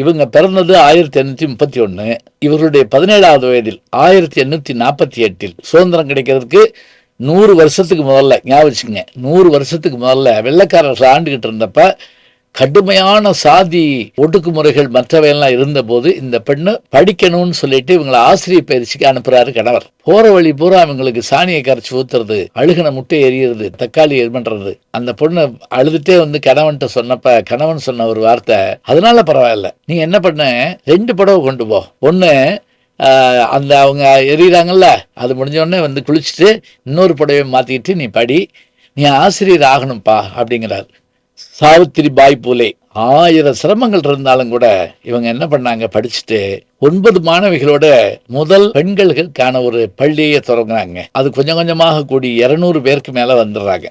இவங்க பிறந்தது 1831. இவருடைய 17வது வயதில் 1848 சுதந்திரம் கிடைக்கிறதுக்கு 100 வருஷத்துக்கு முதல்ல, ஞாபகம் வச்சுக்கங்க, 100 வருஷத்துக்கு முதல்ல வெள்ளைக்காரர்கள் ஆண்டுகிட்டு இருந்தப்ப கடுமையான சாதி ஒடுக்குமுறைகள் மற்றவையெல்லாம் இருந்தபோது இந்த பெண்ணு படிக்கணும்னு சொல்லிட்டு இவங்களை ஆசிரியர் பயிற்சிக்கு அனுப்புறாரு கணவர். போற வழி பூரா இவங்களுக்கு சாணியை கரைச்சி ஊத்துறது, அழுகின முட்டை எரியுறது, தக்காளி பண்றது. அந்த பொண்ணு அழுதுட்டே வந்து கணவன்கிட்ட சொன்னப்ப கணவன் சொன்ன ஒரு வார்த்தை, அதனால பரவாயில்ல, நீ என்ன பண்ண, 2 புடவை கொண்டு போ. ஒன்று அந்த அவங்க எரியிறாங்கல்ல, அது முடிஞ்சோடனே வந்து குளிச்சுட்டு இன்னொரு புடவை மாற்றிக்கிட்டு நீ படி, நீ ஆசிரியர் ஆகணும்ப்பா அப்படிங்கிறார். சாவித்திரி பாய் பூலே 1000 சிரமங்கள் இருந்தாலும் கூட இவங்க என்ன பண்ணாங்க, படிச்சுட்டு 9 மாணவிகளோட முதல் பெண்களுக்கான ஒரு பள்ளியை தொடங்குறாங்க. அது கொஞ்சம் கொஞ்சமாக கூடி 200 பேருக்கு மேல வந்துடுறாங்க.